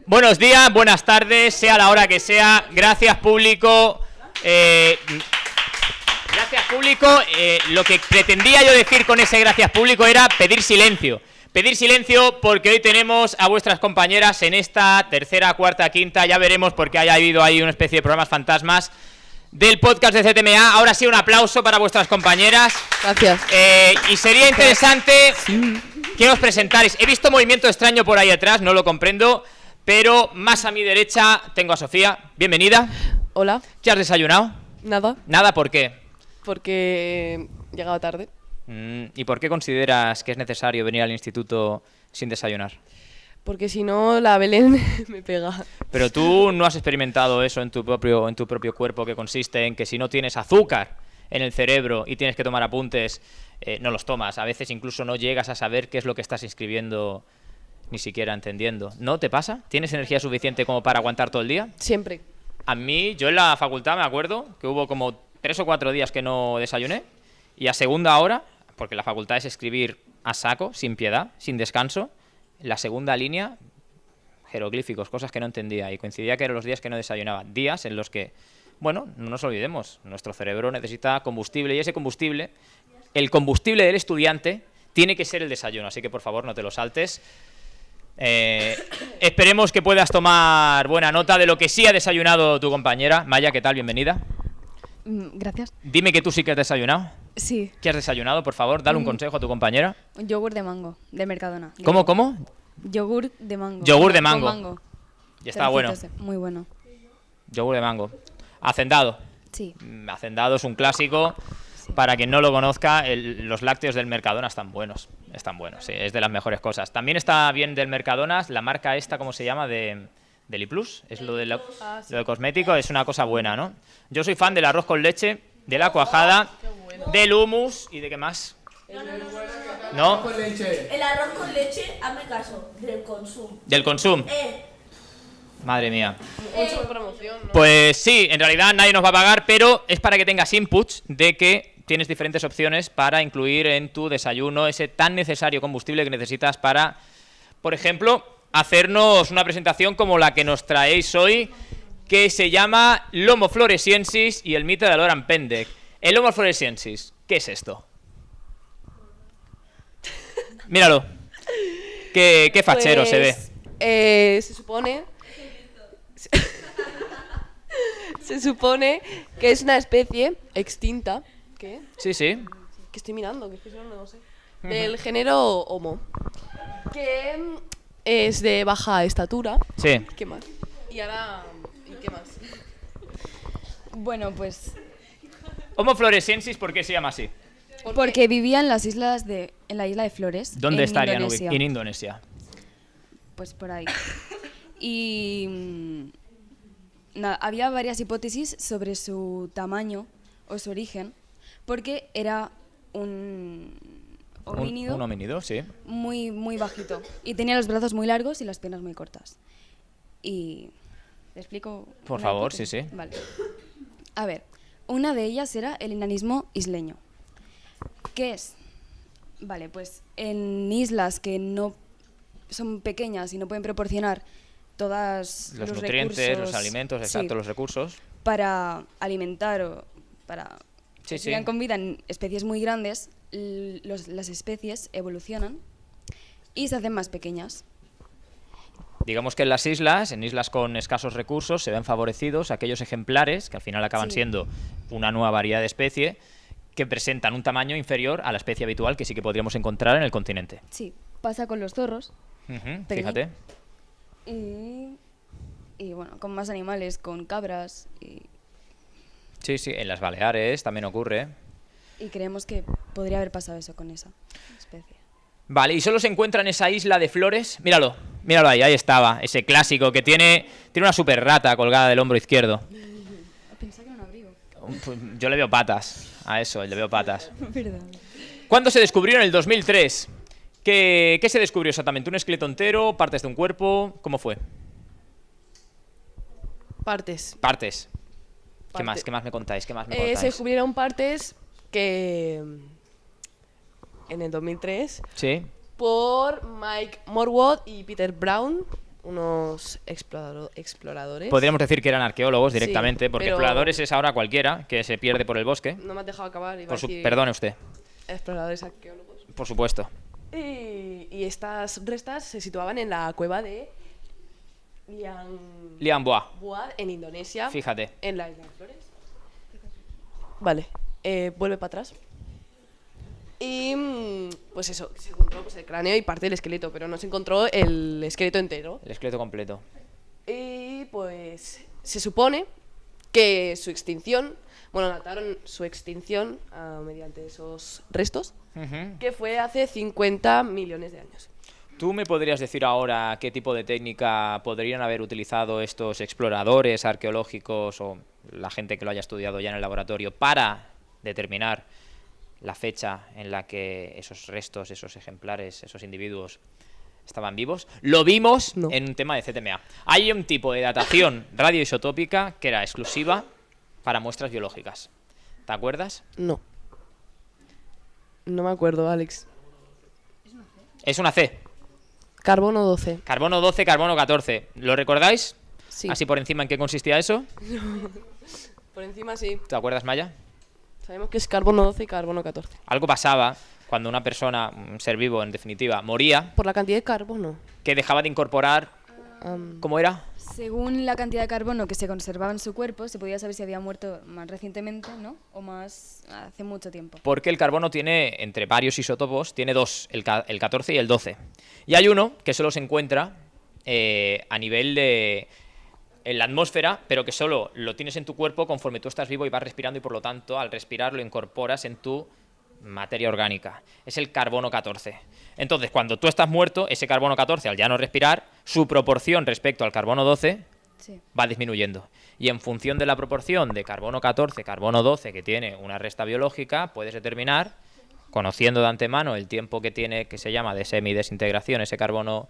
Buenos días, buenas tardes, sea la hora que sea. Gracias, público. Gracias, público. Lo que pretendía yo decir con ese gracias, público, era pedir silencio. Pedir silencio porque hoy tenemos a vuestras compañeras en esta tercera, cuarta, quinta, ya veremos porque haya habido ahí una especie de programas fantasmas del podcast de CTMA. Ahora sí, un aplauso para vuestras compañeras. Gracias. Y sería interesante que os presentarais. He visto movimiento extraño por ahí atrás, no lo comprendo, pero más a mi derecha tengo a Sofía. Bienvenida. Hola. ¿Qué has desayunado? Nada, Nada, ¿por qué? porque llegaba tarde. ¿Y por qué consideras que es necesario venir al instituto sin desayunar? Porque si no, la Belén me pega. Pero tú no has experimentado eso en tu propio cuerpo, que consiste en que si no tienes azúcar en el cerebro y tienes que tomar apuntes, no los tomas. A veces incluso no llegas a saber qué es lo que estás escribiendo, ni siquiera entendiendo. ¿No te pasa? ¿Tienes energía suficiente como para aguantar todo el día? Siempre. A mí, yo en la facultad me acuerdo que hubo como 3 o 4 días que no desayuné, y a segunda hora, porque la facultad es escribir a saco, sin piedad, sin descanso, la segunda línea, jeroglíficos, cosas que no entendía, y coincidía que eran los días que no desayunaba, días en los que, bueno, no nos olvidemos, nuestro cerebro necesita combustible, y ese combustible, el combustible del estudiante, tiene que ser el desayuno, así que por favor no te lo saltes. Esperemos que puedas tomar buena nota de lo que sí ha desayunado tu compañera. Maya, ¿qué tal? Bienvenida. Gracias. Dime que tú sí que has desayunado. Sí, ¿Qué has desayunado, por favor? Dale un consejo a tu compañera. un yogur de mango, de Mercadona. ¿Cómo? Yogur de mango. Yogur de Con mango. Y está bueno. Muy bueno. Yogur de mango. Hacendado. Sí. Hacendado es un clásico. Para quien no lo conozca, los lácteos del Mercadona están buenos. Están buenos, sí, es de las mejores cosas. También está bien del Mercadona la marca esta, ¿cómo se llama? De Liplus. Es lo de, lo de cosmético, es una cosa buena, ¿no? Yo soy fan del arroz con leche, de la cuajada, del hummus y de qué más. ¿No? El arroz con leche, hazme caso, del consumo. Del Consum. Madre mía. Mucho de promoción, ¿no? Pues sí, en realidad nadie nos va a pagar, pero es para que tengas inputs de que tienes diferentes opciones para incluir en tu desayuno ese tan necesario combustible que necesitas para, por ejemplo, hacernos una presentación como la que nos traéis hoy, que se llama L'Homo Floresiensis y el mito de Loran Pendek. El Homo Floresiensis, ¿qué es esto? Míralo. Qué fachero Pues, se ve. Se supone... se supone que es una especie extinta. ¿Qué? Sí. Que estoy mirando, que es que si no, no sé. Del género Homo. Que es de baja estatura. Sí. ¿Qué más? Y ahora... ¿Y qué más? Bueno, pues Homo Floresiensis, ¿por qué se llama así? porque vivía en las islas en la isla de Flores. ¿Dónde en estarían Indonesia. ubicados? En Indonesia. Pues por ahí. Y había varias hipótesis sobre su tamaño o su origen, porque era un homínido Un homínido, sí. muy, muy bajito. Y tenía los brazos muy largos y las piernas muy cortas. Y... ¿le explico? Por una favor, hipótesis? sí. Vale. A ver, una de ellas era el enanismo isleño. ¿Qué es? Vale, pues en islas que no son pequeñas y no pueden proporcionar todos Los los nutrientes, recursos, los alimentos, sí, exacto, los recursos. para alimentar o para Sí, que sí. sigan con vida en especies muy grandes, las especies evolucionan y se hacen más pequeñas. Digamos que en islas con escasos recursos, se ven favorecidos aquellos ejemplares, que al final acaban Sí. siendo una nueva variedad de especie, que presentan un tamaño inferior a la especie habitual que sí que podríamos encontrar en el continente. Sí, pasa con los zorros Fíjate. y bueno, con más animales, con cabras Sí, en las Baleares también ocurre. y creemos que podría haber pasado eso con esa especie. Vale, y solo se encuentra en esa isla de Flores. Míralo ahí estaba, ese clásico que tiene una super rata colgada del hombro izquierdo. Pensaba que era un abrigo. Pues yo le veo patas a eso, le veo patas. Perdón. ¿Cuándo se descubrió? En el 2003. ¿Qué se descubrió exactamente? ¿Un esqueleto entero? ¿Partes de un cuerpo? ¿Cómo fue? Partes. Partes. ¿Qué Parte. más me contáis? ¿Qué más me Se contáis? descubrieron partes que... En el 2003... Sí. por Mike Morwood y Peter Brown, unos exploradores. Podríamos decir que eran arqueólogos directamente, Sí, porque pero- exploradores es ahora cualquiera que se pierde por el bosque. No me has dejado acabar. Iba a decir Perdone usted, exploradores arqueólogos. por supuesto. Y estas restas se situaban en la cueva de Lian Boa, Buat en Indonesia, fíjate. en la isla de Flores. Vale, vuelve para atrás. Y pues eso, se encontró pues, el cráneo y parte del esqueleto, pero no se encontró el esqueleto entero. El esqueleto completo. Y pues se supone que su extinción, bueno, dataron su extinción mediante esos restos, Ujú. que fue hace 50 millones de años. ¿Tú me podrías decir ahora qué tipo de técnica podrían haber utilizado estos exploradores arqueológicos o la gente que lo haya estudiado ya en el laboratorio para determinar la fecha en la que esos restos, esos ejemplares, esos individuos estaban vivos? Lo vimos No. en un tema de CTMA. Hay un tipo de datación radioisotópica que era exclusiva para muestras biológicas. ¿Te acuerdas? No. No me acuerdo, Alex. Es una C. Carbono 12. Carbono 12, carbono 14. ¿Lo recordáis? Sí. Así por encima, ¿en qué consistía eso? Por encima sí. ¿Te acuerdas, Maya? Sabemos que es carbono 12 y carbono 14. Algo pasaba cuando una persona, un ser vivo en definitiva, moría, Por la cantidad de carbono. que dejaba de incorporar... ¿Cómo era? Según la cantidad de carbono que se conservaba en su cuerpo, se podía saber si había muerto más recientemente, ¿no? O más hace mucho tiempo. Porque el carbono tiene, entre varios isótopos, tiene dos, el 14 y el 12. Y hay uno que solo se encuentra a nivel de... en la atmósfera, pero que solo lo tienes en tu cuerpo conforme tú estás vivo y vas respirando y por lo tanto al respirar lo incorporas en tu materia orgánica. Es el carbono 14. Entonces, cuando tú estás muerto, ese carbono 14, al ya no respirar, su proporción respecto al carbono 12 Sí. va disminuyendo. Y en función de la proporción de carbono 14, carbono 12 que tiene una resta biológica, puedes determinar, conociendo de antemano el tiempo que tiene, que se llama de semidesintegración, ese carbono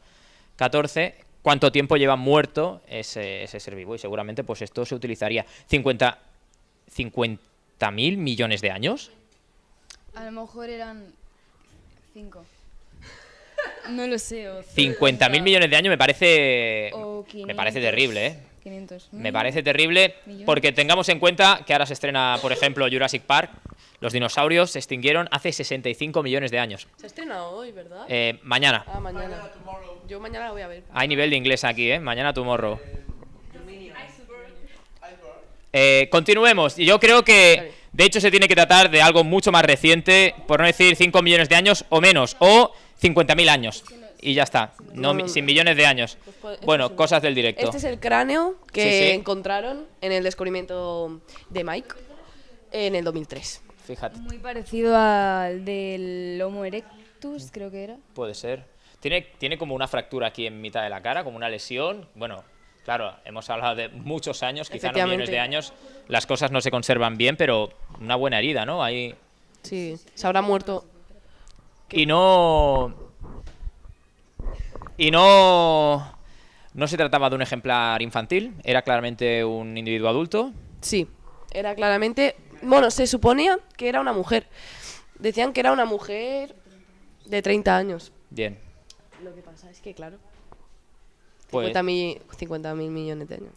14, cuánto tiempo lleva muerto ese ser vivo. Y seguramente pues esto se utilizaría 50.000 millones de años. A lo mejor eran 5. No lo sé. O 50.000 millones de años me parece O me parece 500. terrible, ¿eh? 500. Me parece terrible Millones. porque tengamos en cuenta que ahora se estrena, por ejemplo, Jurassic Park. Los dinosaurios se extinguieron hace 65 millones de años. Se ha estrenado hoy, ¿verdad? Mañana. Mañana. Yo mañana la voy a ver. Hay nivel de inglés aquí, ¿eh? Mañana tomorrow. Continuemos. Yo creo que, de hecho, se tiene que tratar de algo mucho más reciente, por no decir 5 millones de años o menos, o 50.000 años. Y ya está. No, sin millones de años. Bueno, cosas del directo. Este es el cráneo que Sí, sí. encontraron en el descubrimiento de Mike en el 2003. Fíjate, Muy parecido al del Homo erectus, creo que era. puede ser. Tiene como una fractura aquí en mitad de la cara, como una lesión. Bueno, claro, hemos hablado de muchos años, quizá no millones de años. Las cosas no se conservan bien, pero una buena herida, ¿no? Ahí. Sí, se habrá muerto. Y no se trataba de un ejemplar infantil, era claramente un individuo adulto. Sí, era claramente... Bueno, se suponía que era una mujer. Decían que era una mujer de 30 años. Bien. Lo que pasa es que, claro, Pues 50.000 millones de años.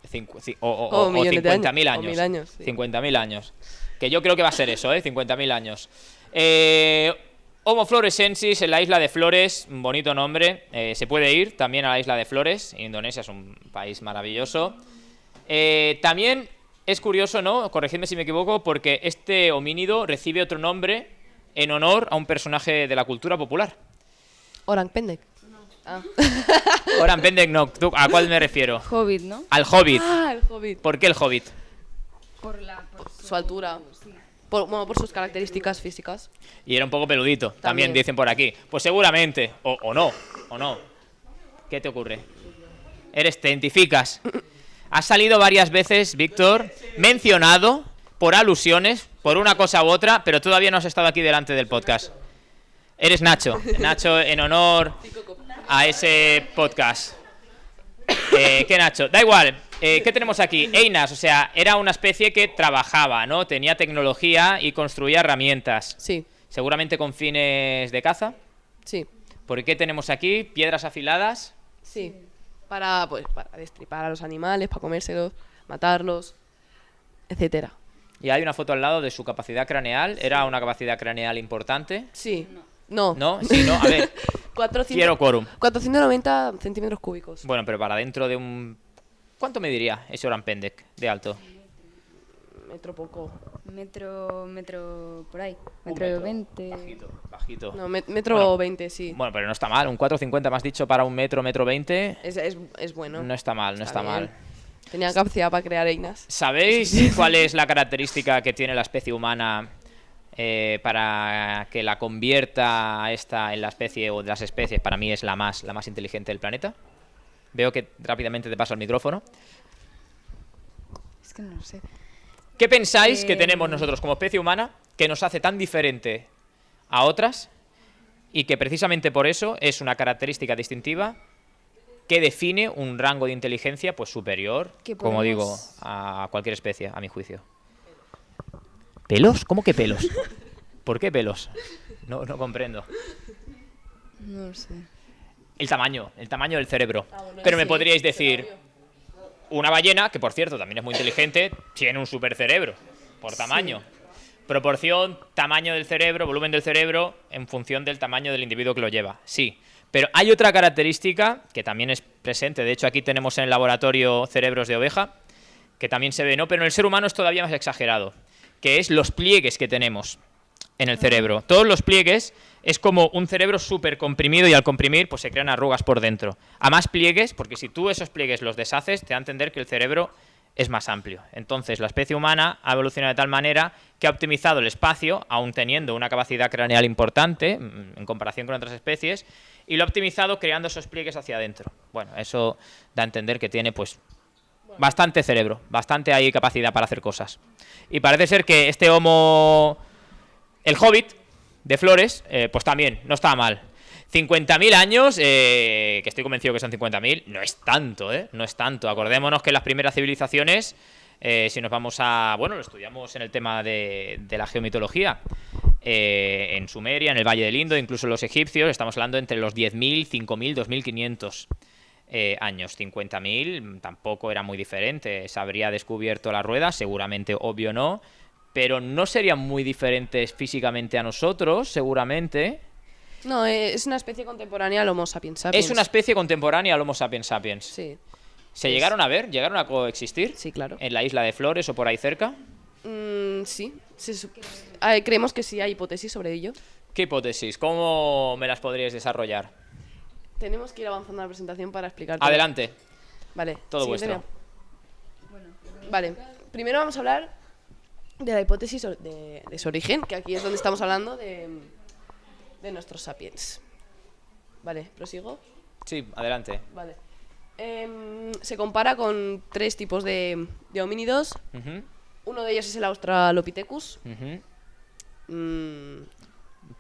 o millones de 50.000 años, años. o 1000 años, sí. 50.000 años. Que yo creo que va a ser eso, 50.000 años. Homo florescensis en la isla de Flores, un bonito nombre. Se puede ir también a la isla de Flores. Indonesia es un país maravilloso. También es curioso, ¿no? Corregidme si me equivoco, porque este homínido recibe otro nombre en honor a un personaje de la cultura popular. Orang Pendek. Oran Pendek, no. ¿A cuál me refiero? Hobbit, ¿no? Al Hobbit. Ah, el Hobbit. ¿Por qué el Hobbit? Por Su altura. Por sus características físicas. Y era un poco peludito, también También. dicen por aquí. Pues seguramente, o no. ¿Qué te ocurre? Te identificas. Has salido varias veces, Víctor, mencionado por alusiones, por una cosa u otra, pero todavía no has estado aquí delante del podcast. Eres Nacho. Nacho en honor a ese podcast. ¿Qué Nacho? Da igual. ¿Qué tenemos aquí? Einas, o sea, era una especie que trabajaba, ¿no? Tenía tecnología y construía herramientas. Sí, Seguramente con fines de caza. sí, ¿Por qué tenemos aquí piedras afiladas? sí. para destripar a los animales, para comérselos, matarlos, etcétera. Y hay una foto al lado de su capacidad craneal. ¿Era una capacidad craneal importante? Sí. No. ¿No? Sí, no. A ver, 400 quiero quórum. 490 centímetros cúbicos. Bueno, pero para dentro de un... ¿Cuánto me diría ese Oran Pendek de alto? Metro poco. Metro por ahí. Un Metro 20. Bajito, bajito. No, metro Bueno, 20, sí. Bueno, pero no está mal. Un 4,50 me has dicho para un metro, metro 20. Es bueno. No está mal, no está bien. mal. Tenía capacidad para crear einas. ¿Sabéis cuál es la característica que tiene la especie humana para que la convierta a esta en la especie o de las especies? Para mí es la más inteligente del planeta. Veo que rápidamente te paso el micrófono. Es que no sé. ¿Qué pensáis que tenemos nosotros como especie humana que nos hace tan diferente a otras y que precisamente por eso es una característica distintiva que define un rango de inteligencia pues superior, Que como digo, podemos- a cualquier especie, a mi juicio? ¿Pelos? ¿Cómo que pelos? ¿Por qué pelos? No comprendo. No lo sé. El tamaño del cerebro. bueno, Pero me sí, podríais pero decir, obvio. una ballena, que por cierto también es muy inteligente, tiene un super cerebro, por tamaño. Proporción, tamaño del cerebro, volumen del cerebro, en función del tamaño del individuo que lo lleva. Sí. Pero hay otra característica que también es presente. De hecho, aquí tenemos en el laboratorio cerebros de oveja, que también se ve, ¿no? Pero en el ser humano es todavía más exagerado, que es los pliegues que tenemos en el cerebro. Todos los pliegues es como un cerebro súper comprimido y al comprimir pues se crean arrugas por dentro. A más pliegues, porque si tú esos pliegues los deshaces, te da a entender que el cerebro es más amplio. Entonces, la especie humana ha evolucionado de tal manera que ha optimizado el espacio, aun teniendo una capacidad craneal importante en comparación con otras especies, y lo ha optimizado creando esos pliegues hacia adentro. Bueno, eso da a entender que tiene pues bastante cerebro, bastante ahí capacidad para hacer cosas. Y parece ser que este Homo, el Hobbit de Flores, pues también no estaba mal. 50.000 años, que estoy convencido que son 50.000, no es tanto, ¿eh? No es tanto. Acordémonos que las primeras civilizaciones, si nos vamos a... Bueno, lo estudiamos en el tema de la geomitología. En Sumeria, en el Valle del Indo, incluso los egipcios, estamos hablando entre los 10.000, 5.000, 2.500 años. 50.000 tampoco era muy diferente. Se habría descubierto la rueda, seguramente, obvio no, pero no serían muy diferentes físicamente a nosotros, seguramente. No, es una especie contemporánea al Homo sapiens sapiens. Es una especie contemporánea al Homo sapiens sapiens. Sí, ¿Se llegaron a ver? ¿Llegaron a coexistir? sí, claro. ¿En la isla de Flores o por ahí cerca? Sí. Creemos que sí hay hipótesis sobre ello. ¿Qué hipótesis? ¿Cómo me las podríais desarrollar? Tenemos que ir avanzando la presentación para explicarte. Adelante. Vale. Todo siguiente vuestro. tema. Vale. Primero vamos a hablar de la hipótesis de su origen, que aquí es donde estamos hablando de nuestros sapiens. Vale, ¿prosigo? Sí, adelante. Vale. Se compara con 3 tipos de homínidos. Ujú, Uno de ellos es el Australopithecus. ujú. Mm,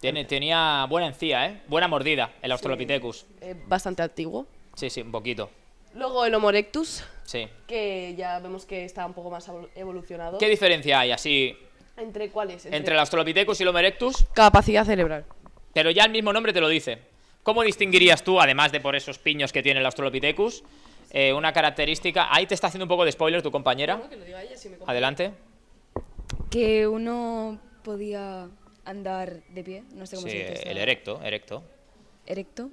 Tenía buena encía, ¿eh? Buena mordida, el Australopithecus. bastante antiguo. Sí, un poquito. Luego el Homo erectus, Sí. que ya vemos que está un poco más evolucionado. ¿Qué diferencia hay así ¿Entre cuáles? entre el Australopithecus y el Homo erectus? Capacidad cerebral. Pero ya el mismo nombre te lo dice. ¿Cómo distinguirías tú, además de por esos piños que tiene el Australopithecus, una característica? Ahí te está haciendo un poco de spoiler tu compañera. Que lo diga ella, si me Adelante. Que uno podía andar de pie, no sé cómo Sí, se dice. eso. el erecto. Erecto.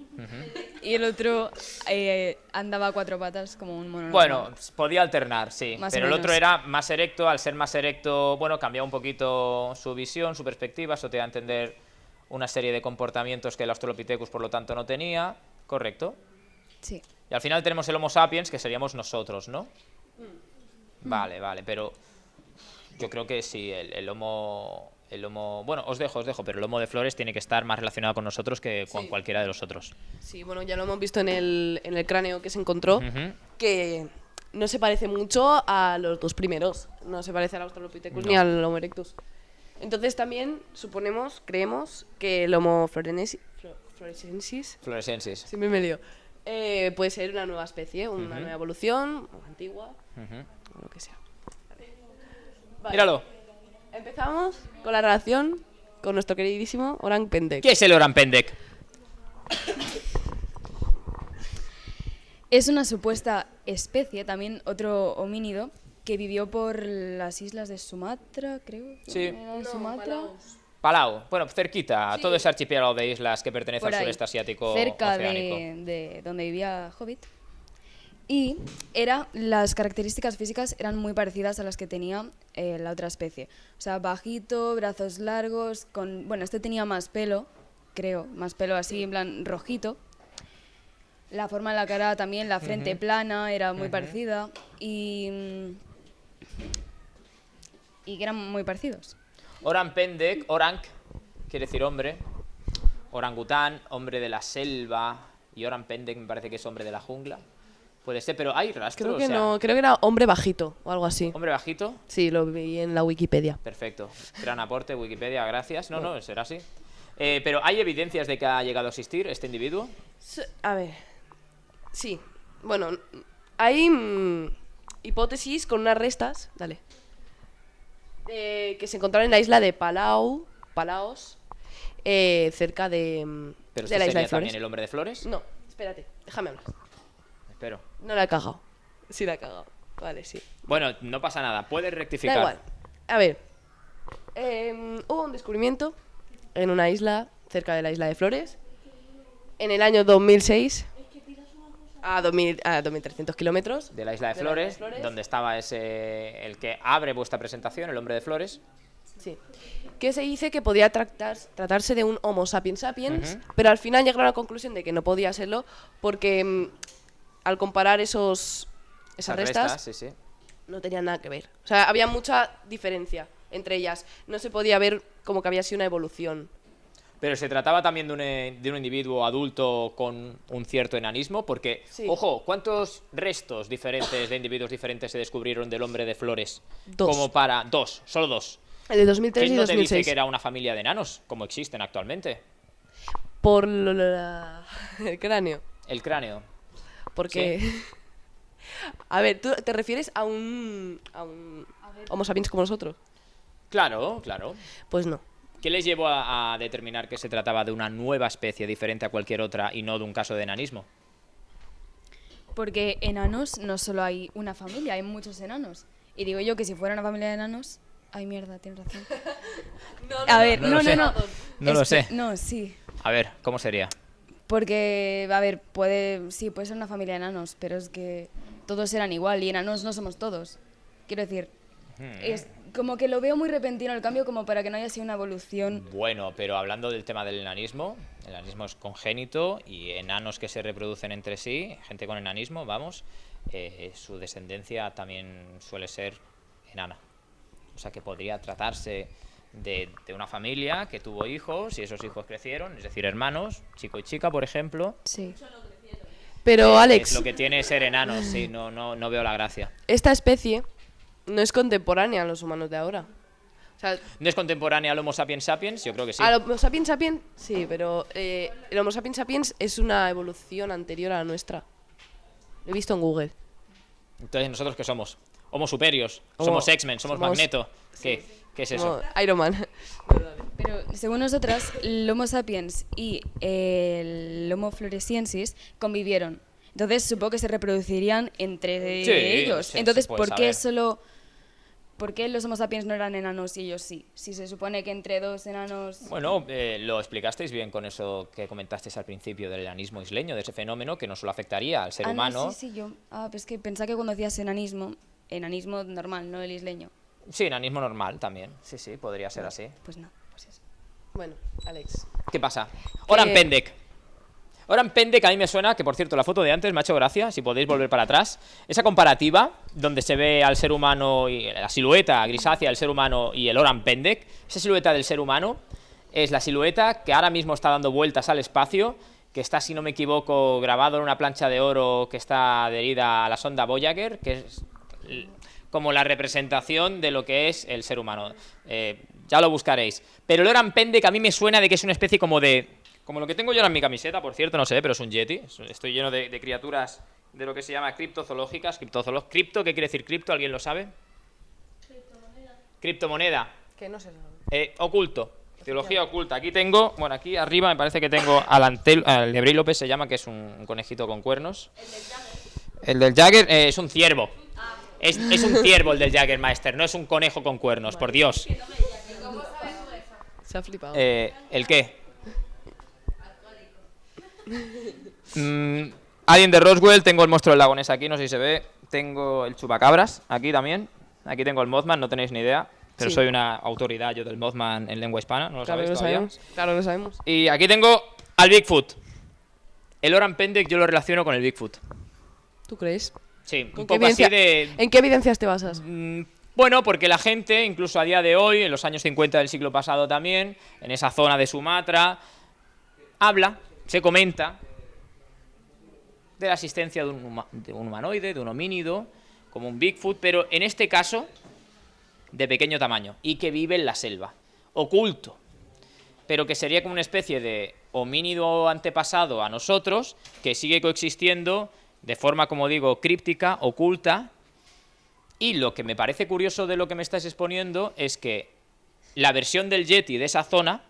Y el otro andaba a 4 patas como un mono. Bueno, normal. podía alternar, sí. Más o Pero el otro menos. era más erecto. Al ser más erecto, bueno, cambiaba un poquito su visión, su perspectiva. Eso te da a entender una serie de comportamientos que el Australopithecus, por lo tanto, no tenía. Correcto. Sí. Y al final tenemos el Homo sapiens, que seríamos nosotros, ¿no? Vale, pero yo creo que sí, el Homo... Bueno, os dejo, pero el Homo de Flores tiene que estar más relacionado con nosotros que con Sí. cualquiera de los otros. Sí, bueno, ya lo hemos visto en el cráneo que se encontró, Ujú. que no se parece mucho a los 2 primeros. No se parece al Australopithecus No. ni al Homo erectus. Entonces también creemos que el Homo floresiensis, Floresensis. siempre me lío, puede ser una nueva especie, una nueva evolución, o antigua, o lo que sea. Vale. Míralo. Empezamos con la relación con nuestro queridísimo Oran Pendek. ¿Qué es el Oran Pendek? Es una supuesta especie, también otro homínido, que vivió por las islas de Sumatra, creo. Sí. ¿Era de Sumatra? Palau, bueno, cerquita, todo ese archipiélago de islas que pertenece Por al ahí, sureste asiático cerca oceánico. de donde vivía Hobbit. Y las características físicas eran muy parecidas a las que tenía la otra especie. O sea, bajito, brazos largos, bueno, este tenía más pelo, creo, más pelo así, en plan rojito. La forma de la cara también, la frente plana, era muy parecida y que eran muy parecidos. Orang Pendek, Orang quiere decir hombre, orangután, hombre de la selva, y Orang Pendek me parece que es hombre de la jungla. Puede ser, pero hay rastros. Creo que o sea, no, creo que era hombre bajito o algo así. Hombre bajito, Sí, lo vi en la Wikipedia. perfecto. Gran aporte, Wikipedia, gracias. No, será así. Pero ¿hay evidencias de que ha llegado a existir este individuo? A ver. Sí. Bueno, hay hipótesis con unas restas. Dale. Que se encontraron en la isla de Palaos, cerca de ¿Pero de este la isla sería de Flores. también el hombre de flores? No, espérate, déjame hablar. Espero. No la he cagado. Sí la he cagado. Vale, sí. Bueno, no pasa nada, puedes rectificar. Da igual. A ver. Hubo un descubrimiento en una isla cerca de la isla de Flores en el año 2006 a 2.300 kilómetros. De la isla de De la isla de Flores, Flores. donde estaba el que abre vuestra presentación, el hombre de flores. Sí. Que se dice que podía tratarse de un Homo sapiens sapiens, pero al final llegaron a la conclusión de que no podía serlo porque al comparar esas restas sí, sí. no tenían nada que ver. O sea, había mucha diferencia entre ellas. No se podía ver como que había sido una evolución. Pero se trataba también de un individuo adulto con un cierto enanismo, porque, Sí. ojo, ¿cuántos restos diferentes de individuos diferentes se descubrieron del hombre de flores? Dos. Como para dos, solo dos. El de 2003 ¿Quién y no te dice 2006. que era una familia de enanos, como existen actualmente? Por el cráneo. El cráneo. Porque... A ver, ¿tú te refieres a un Homo sapiens como nosotros? Claro, claro. Pues no. ¿Qué les llevó a determinar que se trataba de una nueva especie diferente a cualquier otra y no de un caso de enanismo? Porque enanos no solo hay una familia, hay muchos enanos. Y digo yo que si fuera una familia de enanos... Ay, mierda, tienes razón. A ver, no lo sé. No lo sé. No, sí. A ver, ¿cómo sería? Porque, a ver, sí, puede ser una familia de enanos, pero es que todos eran igual y enanos no somos todos. Quiero decir, es como que lo veo muy repentino el cambio como para que no haya sido una evolución. Bueno, pero hablando del tema del enanismo, el enanismo es congénito y enanos que se reproducen entre sí, gente con enanismo, vamos, su descendencia también suele ser enana. O sea que podría tratarse de una familia que tuvo hijos y esos hijos crecieron, es decir, hermanos, chico y chica, por ejemplo. Sí. Pero, Alex, Es lo que tiene ser enanos, sí, no veo la gracia. esta especie no es contemporánea a los humanos de ahora. O sea, ¿No es contemporánea al Homo sapiens sapiens? Yo creo que sí. al Homo sapiens sapiens, sí, pero el Homo sapiens sapiens es una evolución anterior a la nuestra. Lo he visto en Google. Entonces, ¿nosotros qué somos? Homo superios, Homo- somos X-Men, somos somos- Magneto. ¿Qué es eso? Como Iron Man. Pero según nosotras, el Homo sapiens y el Homo floresiensis convivieron. Entonces supongo que se reproducirían entre Sí, ellos. se Entonces, puede ¿por qué saber. ¿por qué los Homo sapiens no eran enanos y ellos sí? Si se supone que entre dos enanos... Bueno, lo explicasteis bien con eso que comentasteis al principio del enanismo isleño, de ese fenómeno que no solo afectaría al ser humano. No, sí, yo... pues que pensaba que cuando decías enanismo normal, no el isleño. Sí, enanismo normal también. Sí, podría ser así. Pues no, pues eso. Bueno, Alex. ¿Qué pasa? Orang Pendek. Orang Pendek a mí me suena, que por cierto, la foto de antes me ha hecho gracia, si podéis volver para atrás. Esa comparativa, donde se ve al ser humano y la silueta grisácea del ser humano y el Orang Pendek, esa silueta del ser humano es la silueta que ahora mismo está dando vueltas al espacio, que está, si no me equivoco, grabado en una plancha de oro que está adherida a la sonda Voyager, que es como la representación de lo que es el ser humano. Ya lo buscaréis. Pero el Orang Pendek a mí me suena de que es una especie como lo que tengo yo ahora en mi camiseta, por cierto, no sé, pero es un yeti. Estoy lleno de criaturas de lo que se llama criptozoológicas. ¿Cripto? ¿Qué quiere decir cripto? ¿Alguien lo sabe? Criptomoneda. Que no sé. Oculto. Teología oculta. Aquí tengo, bueno, aquí arriba me parece que tengo al Lebrey López se llama, que es un conejito con cuernos. El del Jagger es un ciervo. Es un ciervo el del Jägermeister, no es un conejo con cuernos, por Dios. Se ha flipado. ¿El qué? Alien de Roswell, tengo el monstruo del lago Ness aquí, no sé si se ve. Tengo el chupacabras aquí también. Aquí tengo el Mothman, no tenéis ni idea. Pero Sí. soy una autoridad yo del Mothman en lengua hispana, ¿no lo Claro que sabéis lo todavía? sabemos. Claro que lo sabemos. Y aquí tengo al Bigfoot. El Oran Pendek yo lo relaciono con el Bigfoot. ¿Tú crees? Sí, ¿Con un qué poco así evidencia- de... ¿En qué evidencias te basas? Bueno, porque la gente, incluso a día de hoy, en los años 50 del siglo pasado también, en esa zona de Sumatra, habla, se comenta de la existencia de un humanoide, de un homínido, como un Bigfoot, pero en este caso de pequeño tamaño y que vive en la selva, oculto, pero que sería como una especie de homínido antepasado a nosotros, que sigue coexistiendo de forma, como digo, críptica, oculta. Y lo que me parece curioso de lo que me estás exponiendo es que la versión del Yeti de esa zona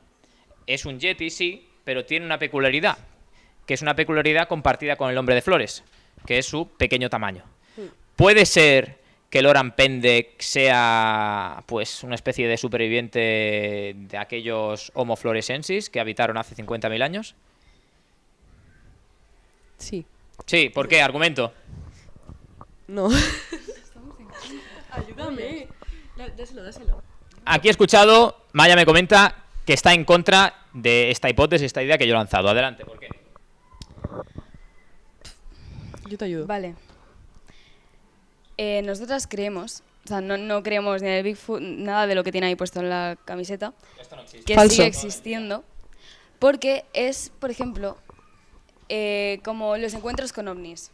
es un Yeti, sí, pero tiene una peculiaridad, que es una peculiaridad compartida con el hombre de flores, que es su pequeño tamaño. Puede ser que el Oran Pendek sea pues una especie de superviviente de aquellos Homo florescensis que habitaron hace 50.000 años. Sí. Sí, ¿por qué? Argumento. No. Ayúdame. Dáselo. Aquí he escuchado, Maya me comenta que está en contra de esta hipótesis, esta idea que yo he lanzado. Adelante, ¿por qué? Yo te ayudo. Vale. Nosotras creemos, o sea, no creemos ni en el Bigfoot, nada de lo que tiene ahí puesto en la camiseta, Esto no existe. que Falso. sigue existiendo, porque es, por ejemplo, como los encuentros con ovnis,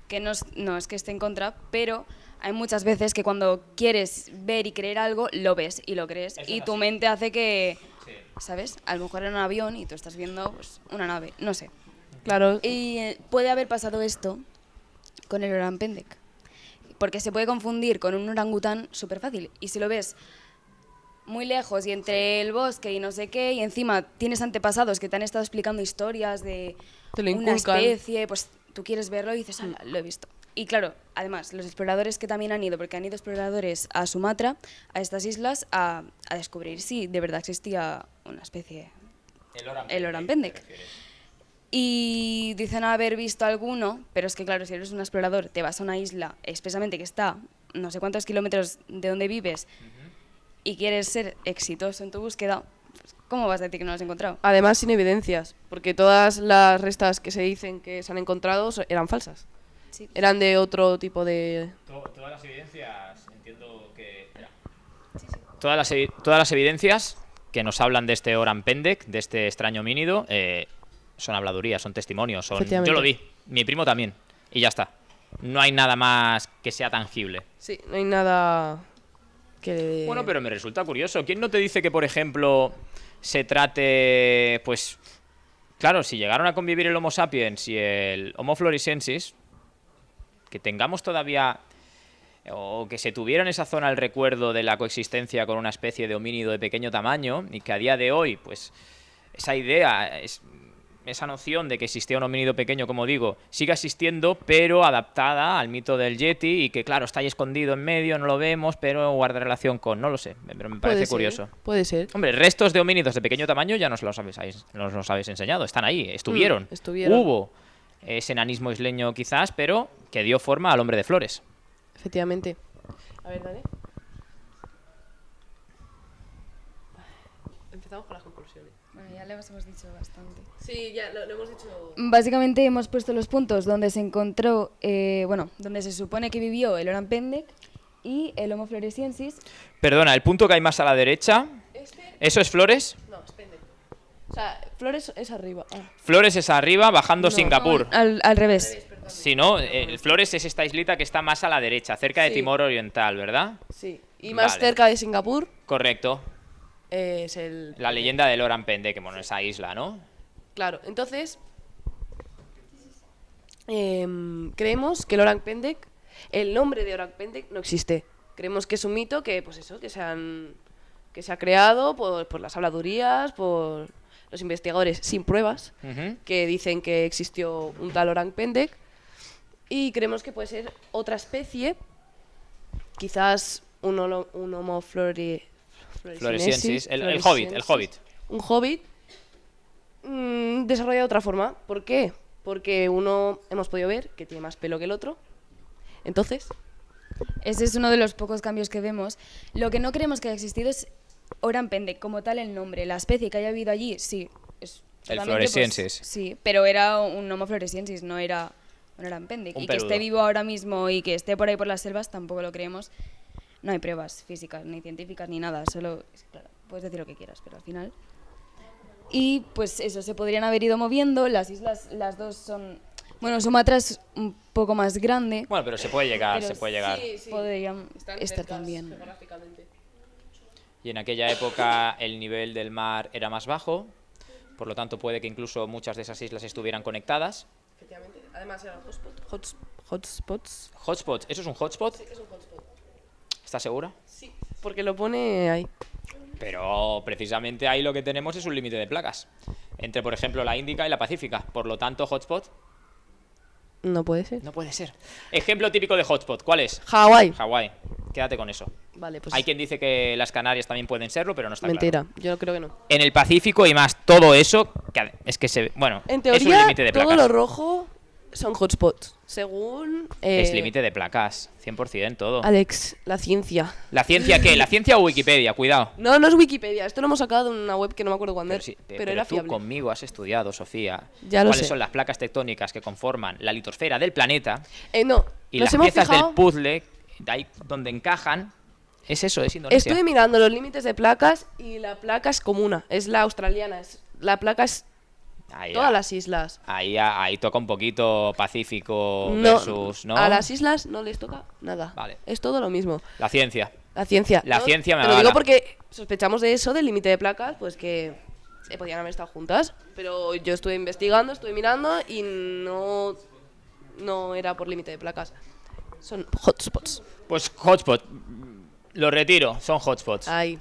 que no es que esté en contra, pero hay muchas veces que cuando quieres ver y creer algo, lo ves y lo crees, Eso y es tu así. mente hace que, Sí. ¿sabes? A lo mejor era un avión y tú estás viendo pues, una nave, no sé. Claro. Y puede haber pasado esto con el Oran Pendek, porque se puede confundir con un orangután súper fácil. Y si lo ves muy lejos y entre el bosque y no sé qué, y encima tienes antepasados que te han estado explicando historias de Te lo una inculcan. especie, pues tú quieres verlo y dices, "Ala, lo he visto". Y claro, además, los exploradores que también han ido, porque han ido exploradores a Sumatra, a estas islas, a descubrir si de verdad existía una especie, el Oran Pendek. Y dicen haber visto alguno, pero es que claro, si eres un explorador, te vas a una isla expresamente que está no sé cuántos kilómetros de donde vives y quieres ser exitoso en tu búsqueda, pues, ¿cómo vas a decir que no lo has encontrado? Además, sin evidencias, porque todas las restas que se dicen que se han encontrado eran falsas. Sí. Eran de otro tipo de... Todas las evidencias, entiendo que... Todas las evidencias que nos hablan de este Oran Pendek, de este extraño homínido, son habladurías, son testimonios. Efectivamente. Yo lo vi, mi primo también, y ya está. No hay nada más que sea tangible. Sí, no hay nada que... Bueno, pero me resulta curioso. ¿Quién no te dice que, por ejemplo, se trate, pues... Claro, si llegaron a convivir el Homo sapiens y el Homo floresiensis, que tengamos todavía... o que se tuviera en esa zona el recuerdo de la coexistencia con una especie de homínido de pequeño tamaño y que a día de hoy, pues, esa idea, esa noción de que existía un homínido pequeño, como digo, siga existiendo, pero adaptada al mito del Yeti y que, claro, está ahí escondido en medio, no lo vemos, pero guarda relación con... No lo sé, pero me parece curioso. Puede ser. Hombre, restos de homínidos de pequeño tamaño ya nos los habéis enseñado, están ahí, estuvieron. estuvieron. Hubo ese enanismo isleño quizás, pero que dio forma al hombre de flores. Efectivamente. A ver, dale. Empezamos con las conclusiones. Bueno, ya le hemos dicho bastante. Sí, ya lo hemos dicho... Básicamente hemos puesto los puntos donde se encontró, donde se supone que vivió el Oran Pendek y el Homo floresiensis. Perdona, el punto que hay más a la derecha, ¿eso es Flores? No, espende. O sea, Flores es arriba. Ah. Flores es arriba, bajando No. Singapur. Al revés. Si no, Flores es esta islita que está más a la derecha, cerca de Sí. Timor Oriental, ¿verdad? Sí. Y más Vale. cerca de Singapur Correcto. es el... La leyenda del Oran Pendek, que bueno, esa isla, ¿no? Claro, entonces... creemos que el Oran Pendek, el nombre de Oran Pendek no existe. Creemos que es un mito que, pues eso, que se ha creado por las habladurías, por los investigadores sin pruebas, Ujú. que dicen que existió un tal Oran Pendek. Y creemos que puede ser otra especie, quizás un Homo Floresiensis, el hobbit, el hobbit. Un hobbit desarrollado de otra forma. ¿Por qué? Porque uno hemos podido ver que tiene más pelo que el otro. Entonces, Ese es uno de los pocos cambios que vemos. Lo que no creemos que haya existido es Oran Pendek, como tal el nombre. La especie que haya habido allí, sí. Es El totalmente, Floresiensis. sí, pero era un Homo Floresiensis, no era un Oran Pendek. Un Y que peludo. esté vivo ahora mismo y que esté por ahí por las selvas, tampoco lo creemos. No hay pruebas físicas, ni científicas, ni nada. Solo, claro, puedes decir lo que quieras, pero al final... Y pues eso, se podrían haber ido moviendo. Las islas, las dos son... Bueno, Sumatra es un poco más grande. Bueno, pero se puede llegar, Pero se puede llegar. Podrían están estar cercas también. geográficamente. Y en aquella época el nivel del mar era más bajo, por lo tanto puede que incluso muchas de esas islas estuvieran conectadas. Efectivamente. Además eran hotspots. Hotspot, ¿eso es un hotspot? Sí, es un hotspot. ¿Estás segura? Sí, porque lo pone ahí. Pero precisamente ahí lo que tenemos es un límite de placas entre, por ejemplo, la Índica y la Pacífica. Por lo tanto, hotspot No puede ser. no puede ser. Ejemplo típico de hotspot, ¿cuál es? Hawái. Hawái. Quédate con eso. Vale, pues Hay quien dice que las Canarias también pueden serlo, pero no está mentira. claro. Yo creo que no. En el Pacífico y más todo eso, que es que se... Bueno, En es un teoría, límite de todo placas. lo rojo son hotspots. Según Es límite de placas, 100% todo. Alex, la ciencia. ¿La ciencia qué? ¿La ciencia o Wikipedia? Cuidado. No, no es Wikipedia. Esto lo hemos sacado de una web que no me acuerdo cuándo Pero, es. sí, pero era tú fiable. conmigo has estudiado, Sofía, Ya lo cuáles sé. son las placas tectónicas que conforman la litosfera del planeta No, y nos las hemos piezas fijado. del puzzle, de ahí donde encajan. Es eso, es Indonesia. Estuve mirando los límites de placas y la placa es comuna. Es la australiana. La placa es Ahí, todas las islas. ahí toca un poquito Pacífico No, versus, ¿no? A las islas no les toca nada. Vale. Es todo lo mismo. La ciencia. La ciencia. La ¿no? ciencia me Te lo avala. digo porque sospechamos de eso, del límite de placas, pues que se podían haber estado juntas. Pero yo estuve investigando, estuve mirando y no era por límite de placas. Son hotspots. Pues hotspot. Lo retiro, son hotspots. Ahí.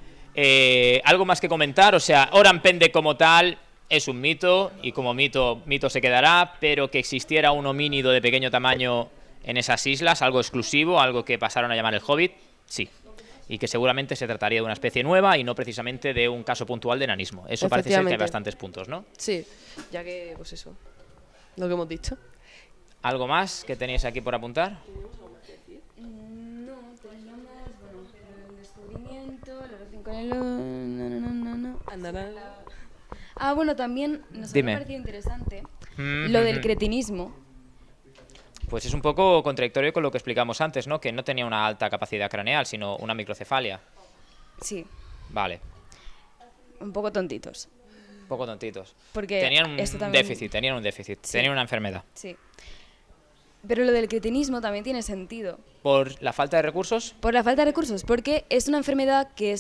Algo más que comentar, o sea, Oran Pendek como tal es un mito y como mito se quedará, pero que existiera un homínido de pequeño tamaño en esas islas, algo exclusivo, algo que pasaron a llamar el Hobbit, sí. Y que seguramente se trataría de una especie nueva y no precisamente de un caso puntual de enanismo. Eso parece ser que hay Efectivamente. bastantes puntos, ¿no? Sí, ya que, pues eso. Lo que hemos dicho. ¿Algo más que tenéis aquí por apuntar? No, teníamos, bueno, el descubrimiento, la relación con el... Andará. Ah, bueno, también nos Dime. ha parecido interesante Mm, lo del mm. cretinismo. Pues es un poco contradictorio con lo que explicamos antes, ¿no? Que no tenía una alta capacidad craneal, sino una microcefalia. Sí, Vale, un poco tontitos. un poco tontitos. Porque Tenían un esto también- déficit, Sí. tenían una enfermedad. Sí. Pero lo del cretinismo también tiene sentido. ¿Por la falta de recursos? Por la falta de recursos, porque es una enfermedad que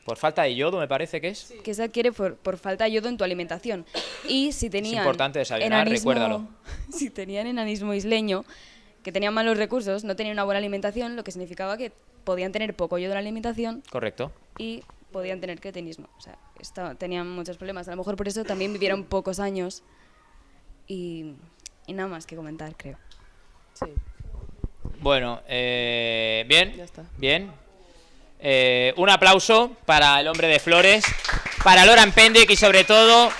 ¿Por falta de yodo, me parece que es? que se adquiere por falta de yodo en tu alimentación. Y si tenían importante desayunar, recuérdalo. Si tenían enanismo isleño, que tenían malos recursos, no tenían una buena alimentación, lo que significaba que podían tener poco yodo en la alimentación Correcto. y podían tener cretinismo. O sea, tenían muchos problemas. A lo mejor por eso también vivieron pocos años y nada más que comentar, creo. Sí. Bueno, bien, Ya está. bien. Un aplauso para el hombre de flores, para Oran Pendek y sobre todo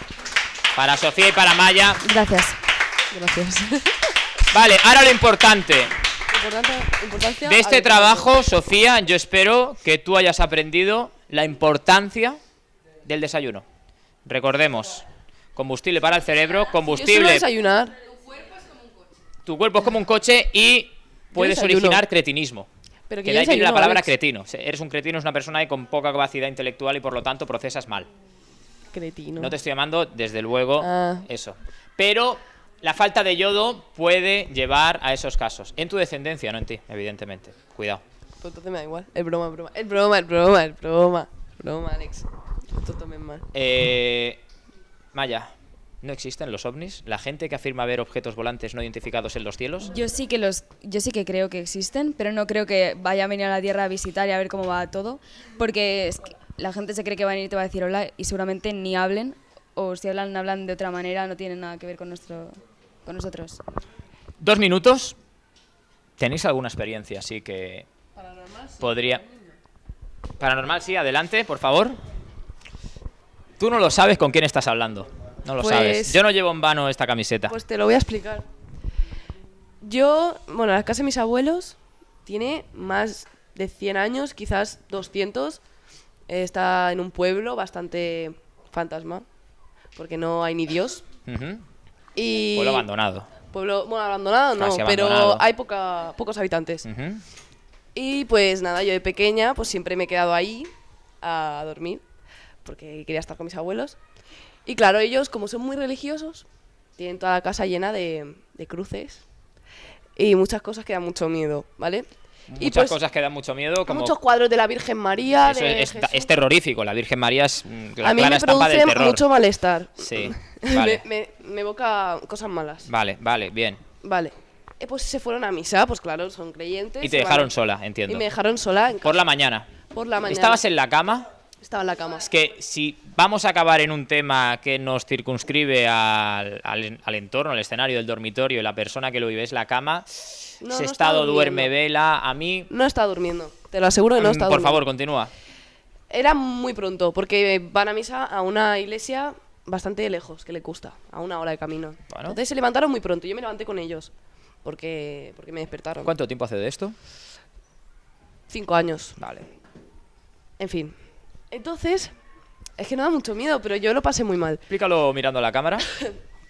para Sofía y para Maya. Gracias. Gracias. Vale, ahora lo importante. Importancia De este al- trabajo, Sofía, yo espero que tú hayas aprendido la importancia del desayuno. Recordemos, combustible para el cerebro, Yo suelo combustible... desayunar. Tu cuerpo es como un coche y puedes desayuno. originar cretinismo. Pero que Que yo de ahí viene la desayuno, palabra Alex. cretino. O sea, eres un cretino, es una persona con poca capacidad intelectual y por lo tanto procesas mal. Cretino. No te estoy llamando, desde luego, Ah. eso. Pero la falta de yodo puede llevar a esos casos. En tu descendencia, no en ti, evidentemente. Cuidado. Pues entonces me da igual. Es broma, es broma. Es broma, es broma, es broma. Broma, Alex. Esto también mal. Maya, ¿no existen los ovnis? ¿La gente que afirma ver objetos volantes no identificados en los cielos? Yo sí que creo que existen, pero no creo que vaya a venir a la Tierra a visitar y a ver cómo va todo, porque es que la gente se cree que va a venir y te va a decir hola y seguramente ni hablen, o si hablan de otra manera, no tienen nada que ver con nosotros. 2 minutos. ¿Tenéis alguna experiencia así que podría... Paranormal, sí, adelante, por favor. Tú no lo sabes con quién estás hablando. No lo Pues- sabes. Yo no llevo en vano esta camiseta. Pues te lo voy a explicar. Bueno, la casa de mis abuelos tiene más de 100 años, quizás 200. Está en un pueblo bastante fantasma, porque no hay ni Dios. Ujú. Y Pueblo abandonado. Pueblo, bueno, abandonado no, Casi pero abandonado. hay pocos habitantes. Ujú. Y pues nada, yo de pequeña pues siempre me he quedado ahí a dormir, porque quería estar con mis abuelos. Y claro, ellos como son muy religiosos, tienen toda la casa llena de cruces y muchas cosas que dan mucho miedo, ¿vale? Y Muchas pues, cosas que dan mucho miedo, como... muchos cuadros de la Virgen María, Eso de es Jesús. terrorífico. La Virgen María es la A mí clara me estampa del produce terror. mucho malestar. Sí, vale. me evoca cosas malas. Vale, bien. Vale. Pues se fueron a misa, pues claro, son creyentes. Y te se dejaron van- sola, Y entiendo. me dejaron sola en Por casa. la mañana. Por la mañana. ¿Estabas en la cama? Estaba en la cama. Es que si vamos a acabar en un tema que nos circunscribe al entorno, al escenario del dormitorio y la persona que lo vive es la cama, No, ese no estado estaba duerme durmiendo. vela, a mí... No está durmiendo. Te lo aseguro que no está por durmiendo. favor, continúa. Era muy pronto, porque van a misa a una iglesia bastante lejos, que le gusta, a 1 hora de camino. Bueno. Entonces se levantaron muy pronto. Yo me levanté con ellos, porque me despertaron. ¿Cuánto tiempo hace de esto? 5 años. Vale. En fin. Entonces, es que no da mucho miedo, pero yo lo pasé muy mal. Explícalo mirando a la cámara.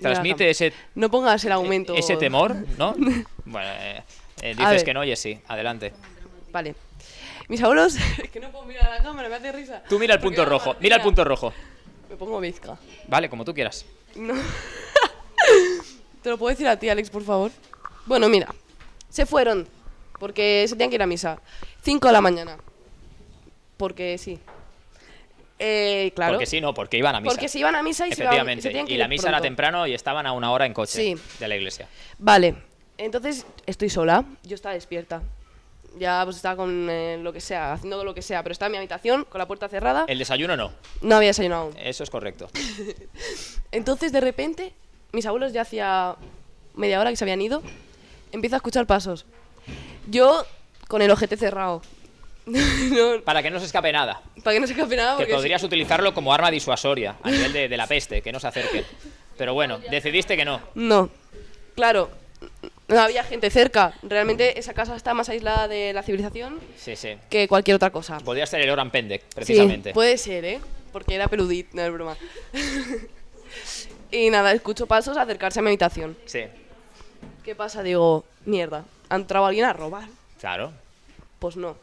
Transmite No pongas el aumento. ese temor, ¿no? Bueno, A dices ver. que no, y sí. Adelante. Vale. Mis abuelos... Es que no puedo mirar a la cámara, me hace risa. Tú mira el Porque punto era rojo. partida. Mira el punto rojo. Me pongo bizca. Vale, como tú quieras. No. Te lo puedo decir a ti, Alex, por favor. Bueno, mira. Se fueron. Porque se tenían que ir a misa. 5 de la mañana. Porque sí. Claro. Porque sí, no, porque iban a misa. Porque se iban a misa y se Efectivamente. tenían que Y ir la misa era pronto. temprano y estaban a 1 hora en coche Sí. de la iglesia. Vale. Entonces, estoy sola. Yo estaba despierta. Ya pues estaba con lo que sea, haciendo lo que sea. Pero estaba en mi habitación, con la puerta cerrada. El desayuno no. No había desayunado aún. Eso es correcto. Entonces, de repente, mis abuelos ya hacía media hora que se habían ido. Empiezo a escuchar pasos. Yo, con el ojete cerrado. No, Para que no se escape nada. para que no se escape nada. Que Porque podrías utilizarlo como arma disuasoria a nivel de la peste, que no se acerque. Pero bueno, decidiste que no. No. Claro, no había gente cerca. Realmente esa casa está más aislada de la civilización Sí, sí. que cualquier otra cosa. Podría ser el Oran Pendek, precisamente. Sí, puede ser, ¿eh? Porque era peludit, no es broma. Y nada, escucho pasos acercarse a mi habitación. Sí, ¿Qué pasa? Digo, mierda, ¿ha entrado alguien a robar? claro. Pues no.